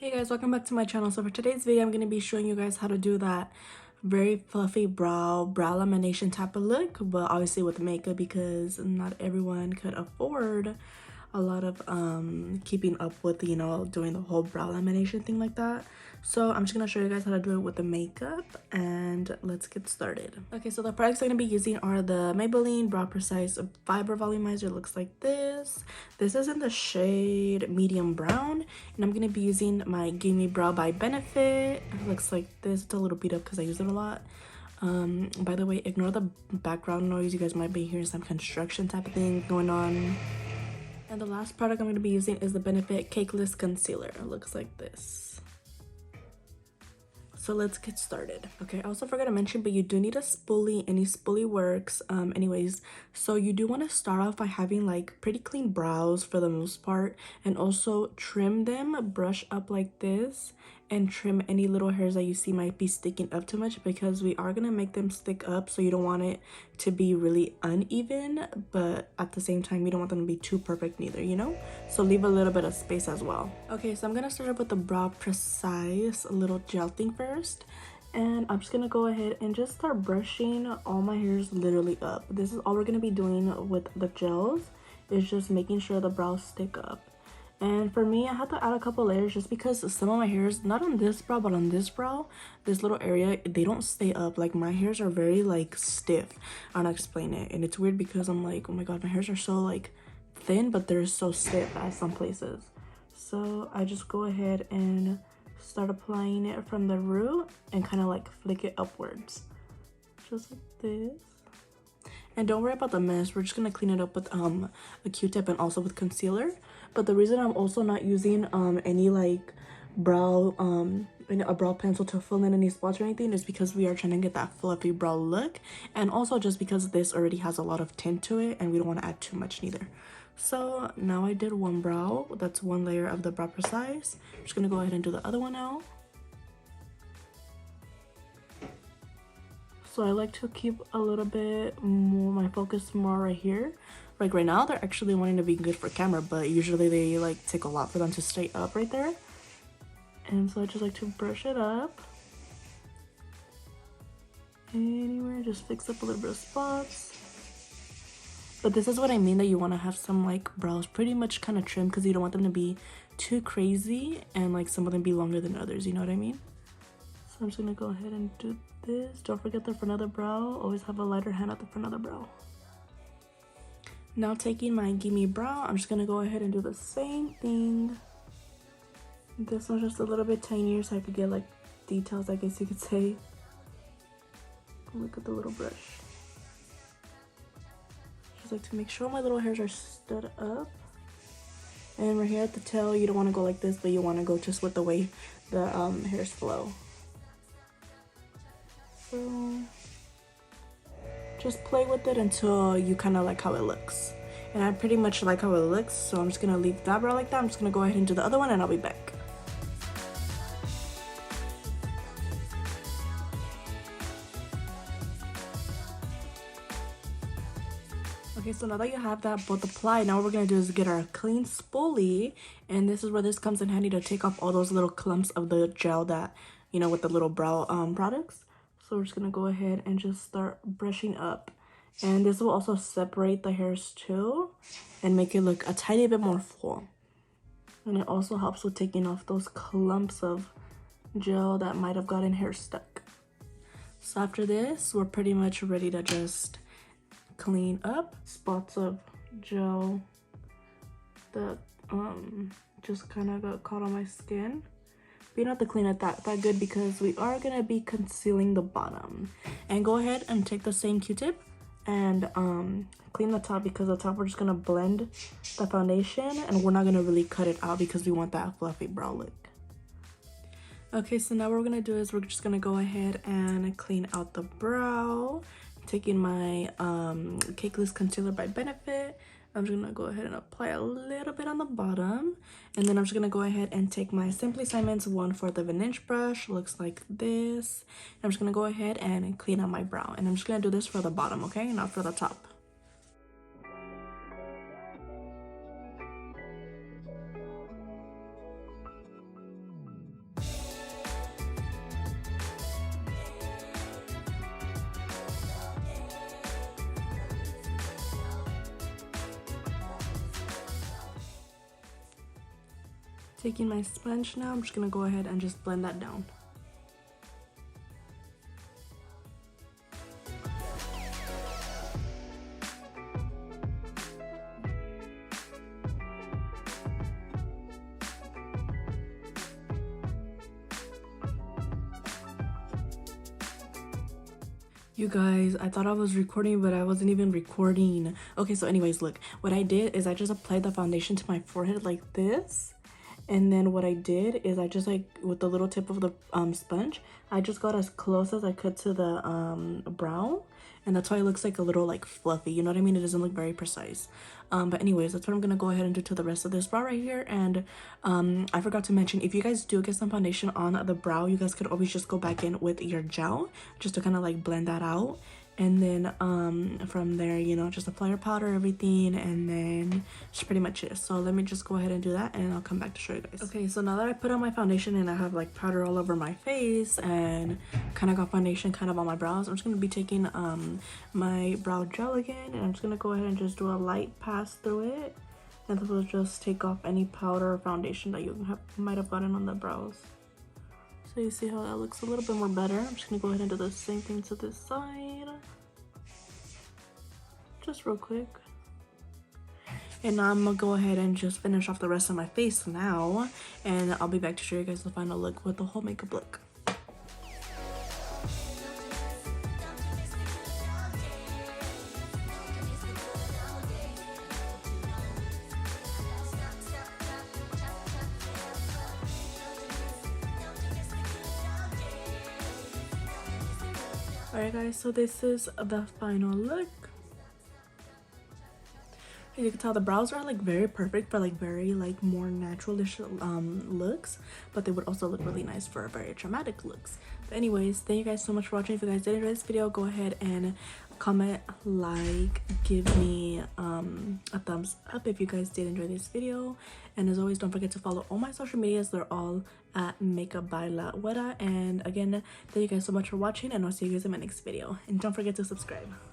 Hey guys, welcome back to my channel. So for today's video, I'm going to be showing you guys how to do that very fluffy brow lamination type of look, but obviously with makeup because not everyone could afford a lot of keeping up with, you know, doing the whole brow lamination thing like that. So I'm just gonna show you guys how to do it with the makeup, and let's get started. Okay, so the products I'm gonna be using are the Maybelline Brow Precise Fiber Volumizer. It looks like this. This is in the shade medium brown, and I'm gonna be using my Gimme Brow by Benefit. It looks like this. It's a little beat up because I use it a lot. By the way, ignore the background noise. You guys might be hearing some construction type of thing going on. And the last product I'm going to be using is the Benefit Cakeless Concealer. It looks like this. So let's get started. Okay, I also forgot to mention, but you do need a spoolie. Any spoolie works. Anyways, so you do want to start off by having like pretty clean brows for the most part, and also trim them, brush up like this, and trim any little hairs that you see might be sticking up too much, because we are gonna make them stick up, so you don't want it to be really uneven, but at the same time you don't want them to be too perfect neither, you know? So leave a little bit of space as well. Okay, so I'm gonna start up with the Brow Precise little gel thing first, and I'm just gonna go ahead and just start brushing all my hairs literally up. This is all we're gonna be doing with the gels, is just making sure the brows stick up. And for me, I had to add a couple layers just because some of my hairs, not on this brow, but on this brow, this little area, they don't stay up. Like, my hairs are very, like, stiff. I don't know how to explain it. And it's weird because I'm like, oh my god, my hairs are so, like, thin, but they're so stiff at some places. So I just go ahead and start applying it from the root and kind of, like, flick it upwards. Just like this. And don't worry about the mess. We're just gonna clean it up with a Q-tip and also with concealer. But the reason I'm also not using any like brow a brow pencil to fill in any spots or anything is because we are trying to get that fluffy brow look, and also just because this already has a lot of tint to it and we don't want to add too much neither. So now I did one brow. That's one layer of the Brow Precise. I'm just gonna go ahead and do the other one now. So I like to keep a little bit more, my focus more right here. Like right now, they're actually wanting to be good for camera, but usually they like take a lot for them to stay up right there. And so I just like to brush it up. Anywhere, just fix up a little bit of spots. But this is what I mean, that you want to have some like brows pretty much kind of trimmed, because you don't want them to be too crazy and like some of them be longer than others, you know what I mean? So I'm just gonna go ahead and do this. Don't forget the front of the brow. Always have a lighter hand at the front of the brow. Now taking my Gimme Brow, I'm just gonna go ahead and do the same thing. This one's just a little bit tinier so I could get like details, I guess you could say. Look at the little brush. Just like to make sure my little hairs are stood up. And right here at the tail, you don't want to go like this, but you want to go just with the way the hairs flow. So just play with it until you kind of like how it looks. And I pretty much like how it looks, so I'm just gonna leave that brow like that. I'm just gonna go ahead and do the other one, and I'll be back. Okay, so now that you have that both applied, now what we're gonna do is get our clean spoolie, and this is where this comes in handy to take off all those little clumps of the gel that, you know, with the little brow products. So we're just gonna go ahead and just start brushing up, and this will also separate the hairs too and make it look a tiny bit more full. And it also helps with taking off those clumps of gel that might have gotten hair stuck. So after this, we're pretty much ready to just clean up spots of gel that just kind of got caught on my skin. But you don't have to clean it that good, because we are gonna be concealing the bottom. And go ahead and take the same Q-tip and clean the top, because the top we're just gonna blend the foundation and we're not gonna really cut it out because we want that fluffy brow look. Okay, so now what we're gonna do is we're just gonna go ahead and clean out the brow. Taking my Cakeless Concealer by Benefit, I'm just gonna go ahead and apply a little bit on the bottom, and then I'm just gonna go ahead and take my Simply Simon's 1/4 of an inch brush. Looks like this. I'm just gonna go ahead and clean out my brow, and I'm just gonna do this for the bottom, okay, not for the top. Taking my sponge now, I'm just gonna go ahead and just blend that down. You guys, I thought I was recording, but I wasn't even recording. Okay, so anyways, look, what I did is I just applied the foundation to my forehead like this. And then what I did is I just, like, with the little tip of the sponge, I just got as close as I could to the brow. And that's why it looks like a little, like, fluffy, you know what I mean? It doesn't look very precise. But anyways, that's what I'm gonna go ahead and do to the rest of this brow right here. And I forgot to mention, if you guys do get some foundation on the brow, you guys could always just go back in with your gel just to kind of like blend that out. And then from there, you know, just apply your powder, everything, and then just pretty much it. So let me just go ahead and do that, and I'll come back to show you guys. Okay, so now that I put on my foundation and I have like powder all over my face and kind of got foundation kind of on my brows, I'm just going to be taking my brow gel again, and I'm just going to go ahead and just do a light pass through it, and this will just take off any powder or foundation that you might have gotten on the brows. So you see how that looks a little bit more better. I'm just gonna go ahead and do the same thing to this side. Just real quick. And now I'm gonna go ahead and just finish off the rest of my face now. And I'll be back to show you guys the final look with the whole makeup look. Alright guys, so this is the final look. As you can tell, the brows are like very perfect for like very like more naturalish looks, but they would also look really nice for very dramatic looks. But anyways, thank you guys so much for watching. If you guys did enjoy this video, go ahead and comment, like, give me a thumbs up if you guys did enjoy this video. And as always, don't forget to follow all my social medias. They're all at Makeup by La Güera. And again, thank you guys so much for watching, and I'll see you guys in my next video. And don't forget to subscribe.